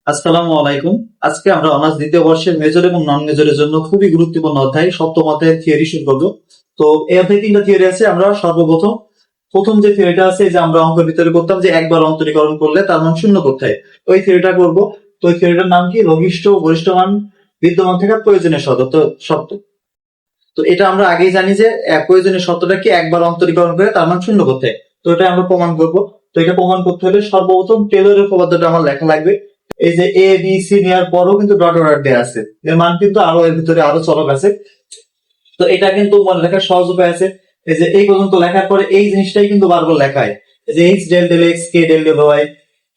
আসসালামু আলাইকুম। আজকে আমরা অনার্স দ্বিতীয় বর্ষের মেজর এবং নন মেজরের জন্য খুবই গুরুত্বপূর্ণ অধ্যায় সপ্তম অধ্যায়ের থিওরি শুরু করবো। তো এই অধ্যায়ে তিনটা থিওরি আছে। আমরা সর্বপ্রথম প্রথম যে থিওরিটা আছে যে আমরা অঙ্কের ভিতরে করতাম যে একবার অন্তরীকরণ করলে তার মান শূন্য করতে হয়, ওই থিওরিটা করব। তো ওই থিওরিটার নাম কি? লঘিষ্ঠ ও গরিষ্ঠ মান বিদ্যমান থাকা প্রয়োজনীয় শর্ত। তো এটা আমরা আগেই জানি যে প্রয়োজনীয় শর্তটা কি, একবার অন্তরীকরণ করে তার মান শূন্য করতে হয়। তো এটা আমরা প্রমাণ করব। তো এটা প্রমাণ করতে হলে সর্বপ্রথম টেলরের উপপাদ্যটা আমার লেখা লাগবে। এই যে এ বি সি নেওয়ার পরও কিন্তু ডট ডট দেওয়া আছে, এর মান কিন্তু আরো এর ভিতরে আরো চলক আছে। তো এটা কিন্তু মনে রাখার সহজ উপায় আছে। এই যে এই পর্যন্ত লেখার পরে এই জিনিসটাই কিন্তু বারবার লেখা হয়, এই যে H del del X K del del Y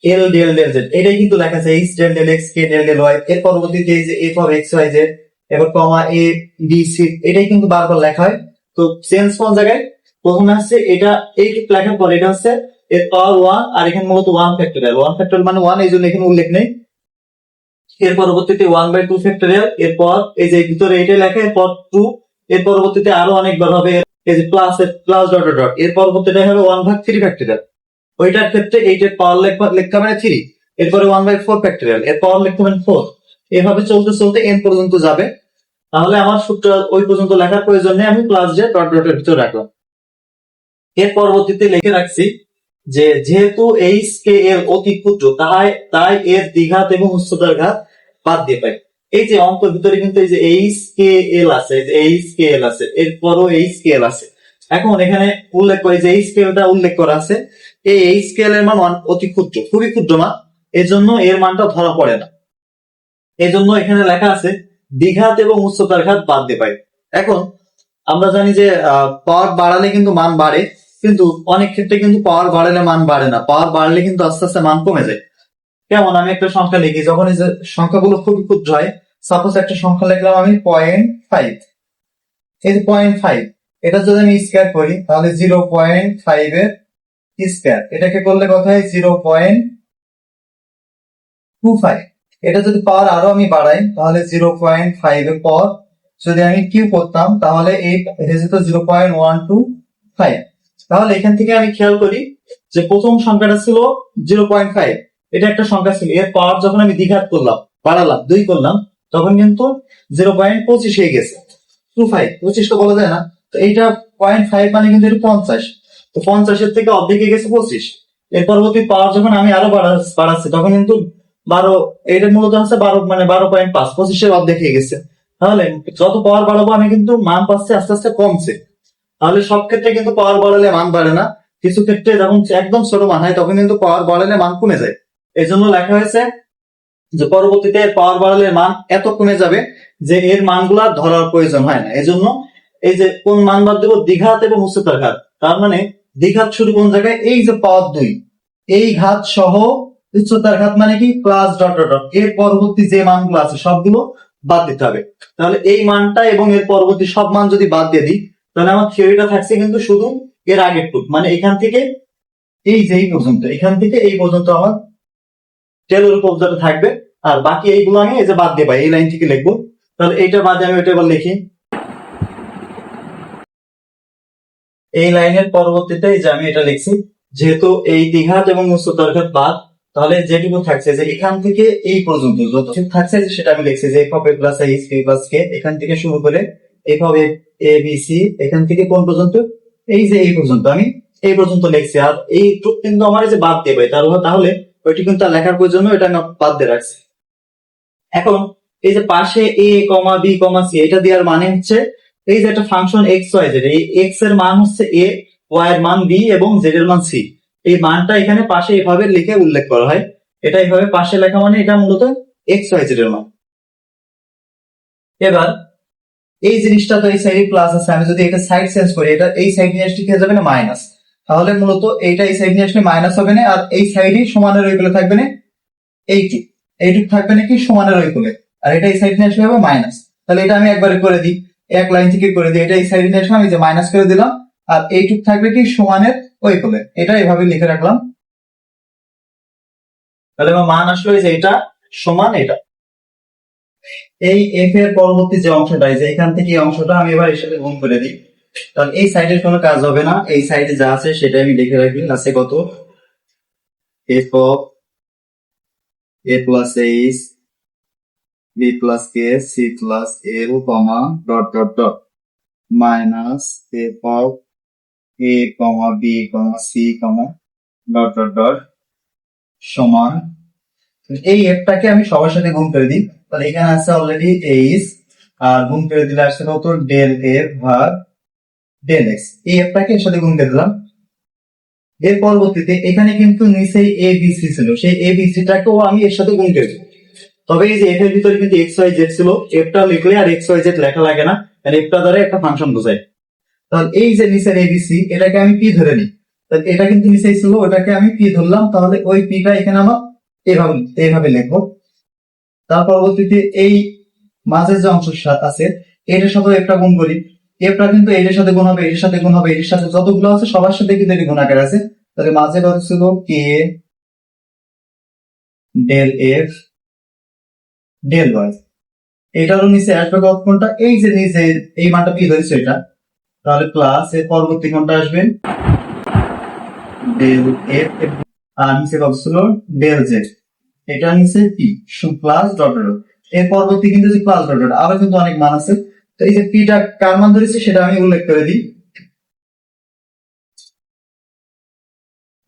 L del del Z, এটাই কিন্তু লেখা আছে H del del X K del del Y. এর পরবর্তীতে এই যে F of X Y Z, এবার কমা এ বি সি, এটাই কিন্তু বারবার লেখা হয়। তো চেঞ্জ কোন জায়গায়? প্রথমে আসছে এটা, এই লেখার পর এটা হচ্ছে এর পাওয়ার ওয়ান, আর এখানে মূলত ওয়ান ফ্যাক্টরিয়াল, ওয়ান ফ্যাক্টরিয়াল মানে ওয়ান, এই জন্য এখানে উল্লেখ নেই। এর পরবর্তীতে ওয়ান বাই টু ফ্যাক্টরিয়াল, এরপর এই যে ভিতরে এটা লেখা, এরপর টু, এর পরবর্তীতে আরো অনেকবার হবে এই যে plus plus dot dot dot, এর পরবর্তীতে হবে ওয়ান ভাগ থ্রি ফ্যাক্টরিয়াল, ওইটার ক্ষেত্রে এইটের পাওয়ার লিখতে হবে থ্রি, এরপরে ওয়ান বাই ফোর ফ্যাক্টরিয়াল, এর পাওয়ার লিখতে হবে ফোর। এভাবে চলতে চলতে এন পর্যন্ত যাবে। তাহলে আমার সূত্র ওই পর্যন্ত লেখার প্রয়োজন নেই, আমি প্লাস যে ডট ডটের ভিতরে রাখলাম। এর পরবর্তীতে লিখে রাখছি যে যেহেতু এইচ কে এর অতি ক্ষুদ্র, তাই এর দ্বিঘাত এবং উচ্চতার ঘাত বাদ দিয়ে পাই। এই যে অঙ্কের ভিতরে কিন্তু এই যে এইচ কে এল আছে, এই যে এইচ কে এল আছে, এরপরও এইচ কে এল আছে। এখন এখানে উল্লেখ করে যে এই স্কেলটা উল্লেখ করা আছে, এই স্কেল এর মান অতি ক্ষুদ্র, খুবই ক্ষুদ্র মান, এজন্য এর মানটা ধরা পড়ে না। এজন্য এখানে লেখা আছে দ্বিঘাত এবং উচ্চতার ঘাত বাদ দিয়ে পাই। এখন আমরা জানি যে পাওয়ার বাড়ালে কিন্তু মান বাড়ে, কিন্তু অনেক ক্ষেত্রে কিন্তু পাওয়ার বাড়ালে মান বাড়ে না, পাওয়ার বাড়লে কিন্তু আস্তে আস্তে মান কমে যায়। কেমন? আমি একটা সংখ্যা লিখি, যখন এই যে সংখ্যাগুলো খুবই ক্ষুদ্র হয়, সাপোজ একটা সংখ্যা লিখলাম আমি 0.5, এই যে 0.5, এটা যদি আমি স্কয়ার করি তাহলে 0.5 এর স্কয়ার, এটাকে করলে কত হয়? 0.25। এটা যদি পাওয়ার আরো আমি বাড়াই তাহলে 0.5 এর পর যদি আমি কিউ করতাম তাহলে এই যেত 0.125। তাহলে এখান থেকে আমি খেয়াল করি যে প্রথম সংখ্যাটা ছিল 0.5, এটা একটা সংখ্যা ছিল, এর পাওয়ার যখন আমি দ্বিঘাত করলাম, বাড়ালাম, 2 করলাম, তখন কিন্তু 0.25 হয়ে গেছে। 25 তো বলা যায় না, তো এইটা 0.5 মানে কিন্তু এটা 50, তো 50-এর থেকে অর্ধেকে গেছে 25। এর পরবর্তী পাওয়ার যখন আমি আরো বাড়াচ্ছি তখন কিন্তু 12, এটা মূলত হচ্ছে 12 মানে 12.5, 25-এর অর্ধেক হয়ে গেছে। তাহলে যত পাওয়ার বাড়াবো আমি কিন্তু মান পাচ্ছি আস্তে আস্তে কমছে। তাহলে সব ক্ষেত্রে কিন্তু পাওয়ার বাড়ালে মান বাড়ে না, কিছু ক্ষেত্রে যখন একদম ছোট মান হয় তখন কিন্তু পাওয়ার বাড়ালে মান কমে যায়। এই জন্য লেখা হয়েছে যে পরবর্তীতে পাওয়ার বাড়ালে মান এত কমে যাবে যে এর মানগুলা ধরার প্রয়োজন হয় না। এজন্য এই যে কোন মান বাদ দেবো? দ্বিঘাত এবং উচ্চতার ঘাত। তার মানে দ্বিঘাত শুরু কোন জায়গায়? এই যে পাওয়ার 2, এই ঘাত সহ উচ্চতার ঘাত মানে কি প্লাস ডট ডট ডট, এর পরবর্তী যে মানগুলো আছে সবগুলো বাদ দিতে হবে। তাহলে এই মানটা এবং এর পরবর্তী সব মান যদি বাদ দিয়ে দিই তাহলে আমার থিওরিটা থাকছে কিন্তু শুধু এর আগের টুক, মানে এখান থেকে এই যে এই পর্যন্ত, এখান থেকে এই পর্যন্ত আমার টেলর উপপাদ্যটা থাকবে। আর বাকি এইগুলো আমি এই যে বাদ দিয়ে পাই, এই লাইন থেকে লিখবো। তাহলে এইটা বাদে আমি ওইটা এবার লিখি। এই লাইনের পরবর্তীতে এই যে আমি এটা লিখছি, যেহেতু এই দ্বিঘাত এবং উচ্চতার ঘাত বাদ, তাহলে যেটুকু থাকছে যে এখান থেকে এই পর্যন্ত যত থাকছে সেটা আমি লিখছি যে F of A plus H B plus K, এখান থেকে শুরু করে F of A B C, এখান থেকে কোন পর্যন্ত? এই যে এই পর্যন্ত আমি এই পর্যন্ত লিখছি। আর এই টুক কিন্তু আমার এই যে বাদ দিয়ে পাই, তাহলে ওইটি কিন্তু আর লেখার প্রয়োজন, এটা আমি বাদ দিয়ে রাখছি। এখন এই যে পাশে এ কমা বি কমা সি, এটা দেওয়ার মানে হচ্ছে এই যে একটা ফাংশন এক্স ওয়াই জেড, এই এক্স এর মান হচ্ছে এ, ওয়াই এর মান বি এবং জেড এর মান সি। এই মানটা এখানে পাশে এভাবে লিখে উল্লেখ করা হয়। এটা এইভাবে পাশে লেখা মানে এটা মূলত এক্স ওয়াই জেড এর মান। এবার এই জিনিসটা তো এই সাইডে প্লাস আছে, আমি যদি এটা সাইড চেঞ্জ করি, এটা এই সাইড নিয়ে আসলে কি হয়ে যাবে না মাইনাস, তাহলে মূলত এইটা এই সাইড নিয়ে আসলে মাইনাস হবে না, আর এই সাইডে সমানের ওইগুলো থাকবে না, এইটুক এইটুক থাকবে নাকি সমানের ওইগুলো, আর এটা এই সাইড নিয়ে আসলে হবে মাইনাস। তাহলে এটা আমি একবারে করে দিই, এক লাইন থেকে করে দিই, এটা এই সাইড নিয়ে আসলে আমি যে মাইনাস করে দিলাম, আর এইটুক থাকবে কি সমানের ওইগুলো, এটা এভাবে লিখে রাখলাম। তাহলে আমার মান আসলো যে এটা সমান এটা। এই এফ এর পরবর্তী যে অংশটা, এই যে এখান থেকে এই অংশটা আমি এবার এর সাথে গুণ করে দিই, তাহলে এই সাইডের কোনো কাজ হবে না, এই সাইডে যা আছে সেটা আমি লিখে রাখি। আছে কত? F of a plus h b plus k c plus l comma dot dot dot minus f of a comma b comma c comma dot dot dot সমান এই এফটাকে আমি সবার সাথে গুণ করে দিই, তাহলে এখানে আছে অলরেডি এইচ, আর গুণ করে দিলে আসছে কত ডেল এফ ভাগ ডেল এক্স। এই এফটাকে এর সাথে গুণ করে দিলাম। এর পরবর্তীতে এখানে কিন্তু নিচেই এ বি সি ছিল, সেই এ বি সি টাকেও আমি এর সাথে গুণ করে দিই। তবে এই যে এফ এর ভিতরে কিন্তু এক্স ওয়াই জেড ছিল, এফটা লিখলে আর এক্স ওয়াই জেড লেখা লাগে না, আর এফটা দ্বারা একটা ফাংশন বোঝায়। তাহলে এই যে নিচের এবিসি এটাকে আমি পি ধরে নিই, তাহলে এটা কিন্তু নিচেই ছিল, ওটাকে আমি পি ধরলাম, তাহলে ওই পিটা এখানে আমার এইভাবে এইভাবে লিখবো। তার পরবর্তীতে এই মাঝের যে অংশ আছে এটার সাথে একটা গুণ করি, এফটা কিন্তু এটার সাথে গুণ হবে, এটার সাথে গুণ হবে, এটার সাথে যতগুলো আছে সবার সাথে কিন্তু এটি গুণ আকারে আছে। তাহলে মাঝের হচ্ছিল কে ডেল এফ ডেল ওয়াই, এটারও নিচে আসবে কোনটা, এই যে নিচে এই মানটা পি ধরেছে এটা, তাহলে প্লাস এর পরবর্তী কোনটা আসবে ডেল এফ, আর নিচে হচ্ছিল ডেল জেড, এটা নিচে পি প্লাস ডট ডট। এর পরবর্তী কিন্তু যে প্লাস ডট ডট আবার কিন্তু অনেক মান আছে, তো এই যে পিটা কার মান ধরেছে সেটা আমি উল্লেখ করে দিই,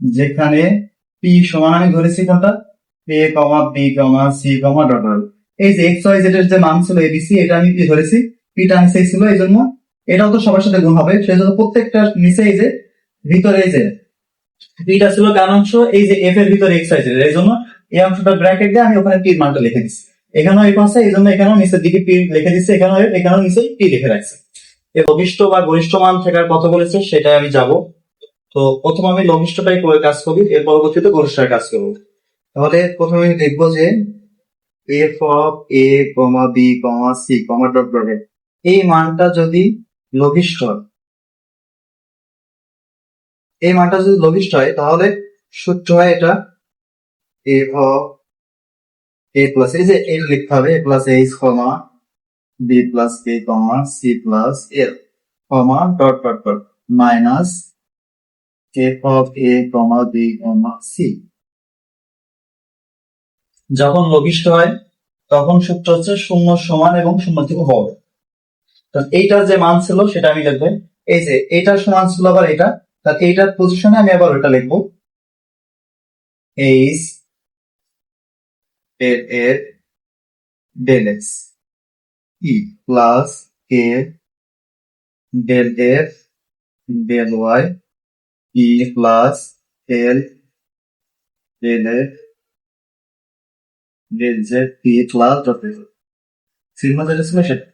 যেখানে পি সমান আমি ধরেছি কোনটা এ comma B comma C comma dot dot. এই যে এক্স ওয়াই জেড এর যে মান ছিল এবিসি এটা আমি পি ধরেছি, পিটা নিচে ছিল, এই জন্য এটাও তো সবার সাথে গুণ হবে, সেই জন্য প্রত্যেকটা নিচে এই যে ভিতরে এই যে পিটা ছিল কার অংশ, এই যে এফ এর ভিতরে এক্স ওয়াই জেড, এই জন্য এই অংশটা ব্র্যাকেট দিয়ে আমি ওখানে পির মানটা লিখে দিচ্ছি। এখানেও এফ আছে, এই জন্য এখানেও নিচের দিকে পি লিখে দিচ্ছি, এখানেও নিচে পি লিখে রাখছি। এর লঘিষ্ঠ বা গরিষ্ঠ মান থাকার কথা বলেছে, সেটাই আমি যাব। তো প্রথম আমি লঘিষ্ঠটাই করে কাজ করি, এর পরবর্তীতে গরিষ্ঠের কাজ করবো। তাহলে প্রথমে আমি দেখবো যে F of A comma B comma C comma dot dot, এই মানটা যদি লঘিষ্ঠ হয়, এই মানটা যদি লঘিষ্ঠ হয় তাহলে সূত্র হয় এটা এফ অফ এ প্লাস, এই যে এল লিখতে হবে, A plus H comma B plus K comma C plus L comma dot dot dot minus F of A comma B comma C. যখন লঘিষ্ঠ হয় তখন সূত্র হচ্ছে শূন্য সমান এবং শূন্য থেকে বড়। এইটার যে মান ছিল সেটা আমি লিখবো, এই যে এইটার সমান ছিল আবার এটা, তাহলে এইটার পজিশনে আমি আবার ওটা লিখবো এইচ এর del X E plus K del F del Y E plus L del F del Z P plus dot চিহ্ন যেটা ছিল সেটা।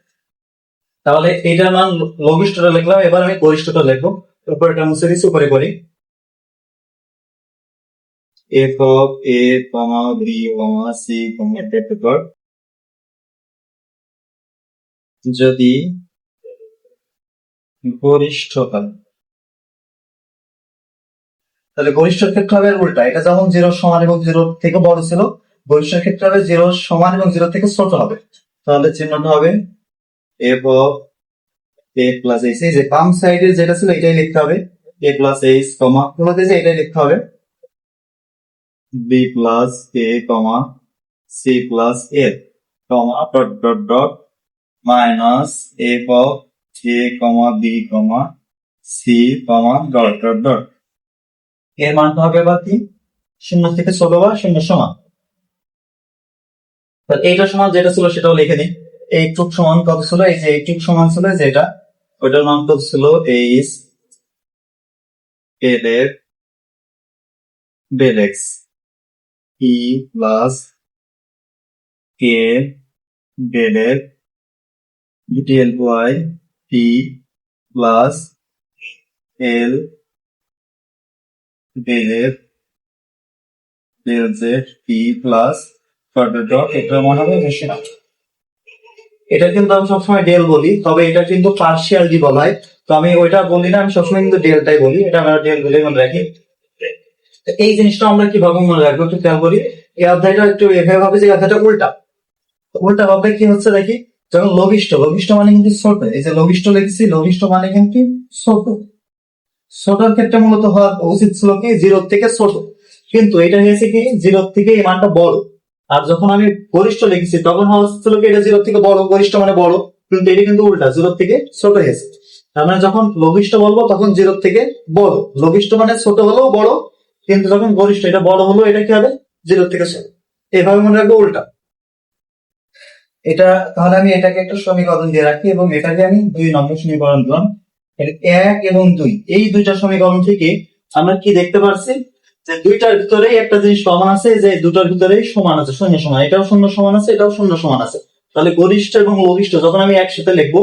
তাহলে এইটার মান লঘিষ্ঠটা লিখলাম, এবার আমি গরিষ্ঠটা লিখবো, তারপর এটা মুছে দিচ্ছি উপরে করি F of A comma B comma C comma dot, যদি গরিষ্ঠ হয় তাহলে গরিষ্ঠের ক্ষেত্রে হবে উল্টা, এটা যেমন জিরো সমান এবং জিরো থেকে বড় ছিল, গরিষ্ঠের ক্ষেত্রে হবে জিরো সমান এবং জিরো থেকে ছোট হবে। তাহলে চিহ্নটা হবে F of A plus H, এই যে বাম সাইডে যেটা ছিল এটাই লিখতে হবে, এ প্লাস এইচ কমা যে এটাই লিখতে হবে B plus A comma C plus L comma dot dot dot minus F of A comma B comma C comma dot dot dot. এর মানটা হবে এবার কি শূন্য থেকে ছোট বা শূন্য সমান, এইটার সমান যেটা ছিল সেটাও লিখে দিই। এইটুক সমান কত ছিল, এই যে এইটুক সমান ছিল যেটা, ওইটার মান কত ছিল এইচ এল এর del X E plus K del এর del Y P plus L del এর del Z P plus dot, এটা মনে হবে বেশি না। এটা কিন্তু আমি সবসময় ডেল বলি, তবে এটা কিন্তু পার্শিয়াল ডি বলা হয়, তো আমি ওইটা বলি না, আমি সবসময় কিন্তু ডেলটাই বলি, এটা আমরা ডেল বলে মনে রাখি। এই জিনিসটা আমরা কিভাবে মনে রাখবো একটু খেয়াল করি, এই অধ্যায়টা একটু এভাবে ভাবে যে অধ্যায়টা উল্টা, উল্টা ভাবে কি হচ্ছে দেখি, যখন লঘিষ্ঠ, লঘিষ্ঠ মানে কিন্তু ছোট, এই যে লঘিষ্ঠ লিখছি, লঘিষ্ঠ মানে কিন্তু ছোট, ছোটর ক্ষেত্রে মূলত হওয়া উচিত ছিল কি জিরো থেকে ছোট, কিন্তু এটা হয়েছে কি জিরো থেকে এই মানটা বড়, আর যখন আমি গরিষ্ঠ লিখেছি তখন হচ্ছিল কি এটা 0 থেকে বড়, গরিষ্ঠ মানে বড়, কিন্তু এটা কিন্তু উল্টা, 0 থেকে ছোট হয়েছে। তার মানে যখন লঘিষ্ঠ বলবো তখন 0 থেকে বড়, লঘিষ্ঠ মানে ছোট হলেও বড়, কিন্তু যখন গরিষ্ঠ এটা বড় হলো এটা কি হবে 0 থেকে ছোট। এভাবে মনে রাখবো উল্টা। এটা তাহলে আমি এটাকে একটা সমীকরণ দিয়ে রাখি এবং এটাকে আমি 2 নম্বর সমীকরণ দিলাম। 1 এবং 2 এই দুইটা সমীকরণ থেকে আমরা কি দেখতে পাচ্ছি যে দুইটার ভিতরেই একটা জিনিস কমন আছে, যে দুটার ভিতরেই সমান আছে, শূন্য সমান, এটাও শূন্য সমান আছে, এটাও শূন্য সমান আছে। তাহলে গরিষ্ঠ এবং লঘিষ্ঠ যখন আমি একসাথে লিখবো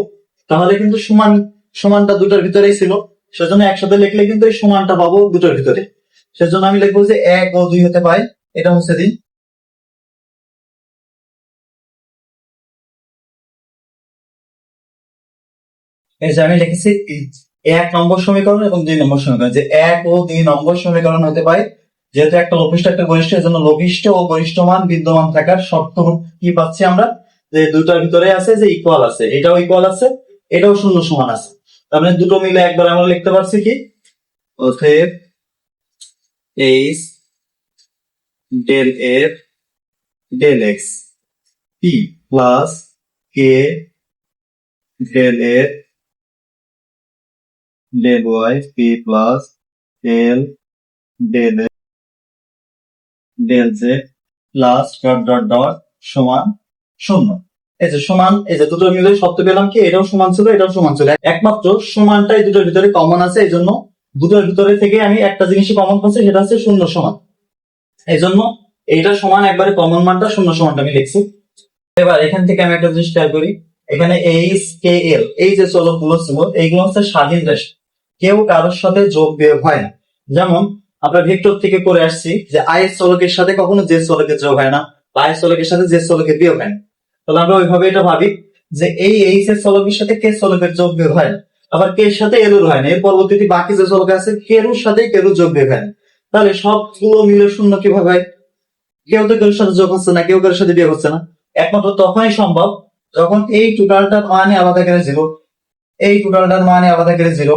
তাহলে কিন্তু সমান সমানটা দুটার ভিতরেই ছিল, সেজন্য একসাথে লিখলে কিন্তু এই সমানটা পাবো দুটার ভিতরে। সেজন্য আমি লিখবো যে 1 ও 2 হতে পাই, এটা হচ্ছে দিন। এই যে আমি লিখেছি 1 নম্বর সমীকরণ এবং 2 নম্বর সমীকরণ, যে 1 ও 2 নম্বর সমীকরণ হতে পারে যেহেতু একটা লঘিষ্ঠ একটা গরিষ্ঠ, এর জন্য লঘিষ্ঠ ও গরিষ্ঠ মান বিদ্যমান থাকার শর্ত কি পাচ্ছি আমরা, যে দুটার ভিতরে আছে যে ইকুয়াল আছে, এটাও ইকুয়াল আছে, এটাও শূন্য সমান আছে। তার মানে দুটো মিলে একবার আমরা লিখতে পারছি কি, অতএব H del F del X P plus K del F del Y P plus del del F del Z plus dot dot dot সমান শূন্য। এই যে সমান, এই যে দুটো মিলে শর্ত পেলাম কি, এটাও সমান ছিল, এটাও সমান ছিল, একমাত্র সমানটাই দুটোর ভিতরে কমন আছে, এই জন্য দুটোর ভিতরে থেকে আমি একটা জিনিসই কমন পাচ্ছি, সেটা হচ্ছে শূন্য সমান। এই জন্য এইটা সমান একবারে কমন মানটা শূন্য সমানটা আমি লিখছি। এবার এখান থেকে আমি একটা জিনিস খেয়াল করি, এখানে এইচ কে এল এই যে চলকগুলো ছিল এইগুলো হচ্ছে স্বাধীন রাশি, কেউ কারোর সাথে যোগ বিয়োগ হয় না। যেমন আমরা ভেক্টর থেকে করে আসছি যে আই এর চলকের সাথে কখনো জে চলকের যোগ হয় না, বা আই চলকের সাথে জে চলকের বিয়োগ হয় না। তাহলে আমরা ওইভাবে এটা ভাবি যে এই এইচ এর চলকের সাথে কে চলকের যোগ বিয়োগ হয় না, আবার কে এর সাথে এলুর হয় না, এর পরবর্তীতে বাকি যে চলক আছে কেরুর সাথে কেরুর যোগ বিয়োগ হয় না। তাহলে সবগুলো মিলে শূন্য কিভাবে হয়, কেউ তো কারোর সাথে যোগ হচ্ছে না, কেউ কারোর সাথে বিয়োগ হচ্ছে না। একমাত্র তখনই সম্ভব যখন এই টোটালটার মানে আলাদা করে 0, এই টোটালটার মানে আলাদা করে 0,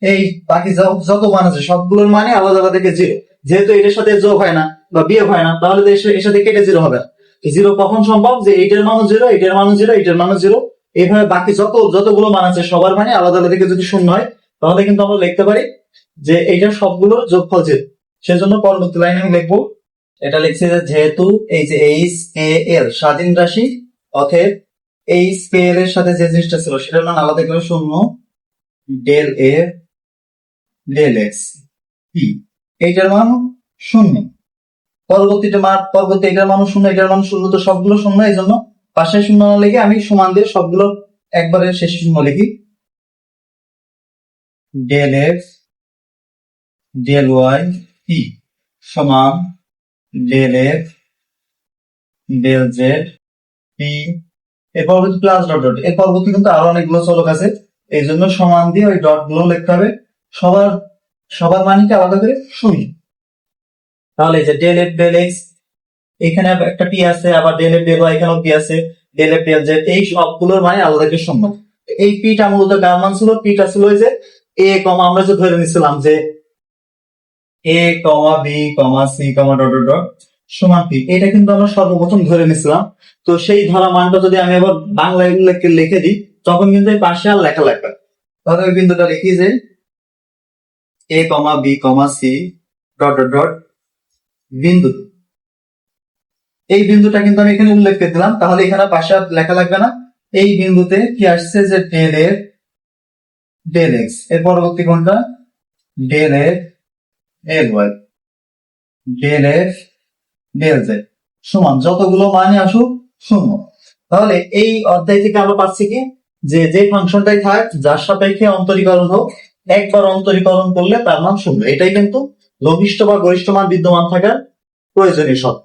এই বাকি যত মান আছে সবগুলোর মানে আলাদা আলাদা করে 0। যেহেতু এটার সাথে যোগ হয় না বা বিয়োগ হয় না, তাহলে তো এর সাথে কেটে 0 হবে। 0 কখন সম্ভব, যে এইটার মানও 0, এইটার মানও 0, এইটার মানও 0, এইভাবে বাকি যতগুলো মান আছে সবার মানে আলাদা আলাদা থেকে যদি শূন্য হয় তাহলে কিন্তু আমরা লিখতে পারি যে এইটার সবগুলোর যোগফল 0। সেজন্য পরবর্তী লাইনে আমি লিখবো, এটা লিখছি যে যেহেতু এই যে এইচ কে এল স্বাধীন রাশি, অতএব এইচ কে এল এর সাথে যে জিনিসটা ছিল সেটার মান আলাদা করে শূন্য, del F del X P এইটার মান শূন্য, পরবর্তী এটার মান শূন্য, এটার মান শূন্য, তো সবগুলো শূন্য, এই জন্য পাশে শূন্য না লিখে আমি সমান দিয়ে সবগুলো একবারে শেষে শূন্য লিখি। Del X del Y P সমান del F del Z P, এর পরবর্তী প্লাস ডট ডট, এর পরবর্তী কিন্তু আরো অনেকগুলো চলক আছে, এই জন্য সমান দিয়ে ওই ডট গুলো লিখতে হবে, সবার মানকে আলাদা করে শূন্য। তাহলে এই যে ডেল এফ ডেল এক্স এখানে একটা পি আছে, আবার ডেল এফ ডেল ওয়াই এখানেও পি আছে, ডেল এফ ডেল জেড এই সবগুলোর মানে আলাদা করে শূন্য। এই পিটা মূলত কার মান ছিল, পিটা ছিল ওই যে এ কমা, আমরা যে ধরে নিছিলাম যে A comma B comma C comma dot dot dot সমান পি, এটা কিন্তু আমরা সর্বপ্রথম ধরে নিছিলাম। তো সেই ধরা মানটা যদি আমি আবার বাংলায় লিখে দিই তখন কিন্তু এই পাশে আর লেখা লাগবে। তাহলে ওই বিন্দুটা লিখি যে A comma B comma C dot dot dot বিন্দু, এই বিন্দুটা কিন্তু আমি এখানে উল্লেখ করে দিলাম, তাহলে এখানে পাশে আর লেখা লাগবে না। এই বিন্দুতে কি আসছে যে ডেল এফ ডেল এক্স, এর পরবর্তী কোনটা del F del Y del F del Z সমান যতগুলো মানে আসুক শূন্য। তাহলে এই অধ্যায় থেকে আমরা পাচ্ছি কি, যে ফাংশনটাই থাক যার সাপেক্ষে অন্তরীকরণ হোক, একবার অন্তরীকরণ করলে তার মান শূন্য, এটাই কিন্তু লঘিষ্ঠ বা গরিষ্ঠ মান বিদ্যমান থাকার প্রয়োজনীয় শর্ত।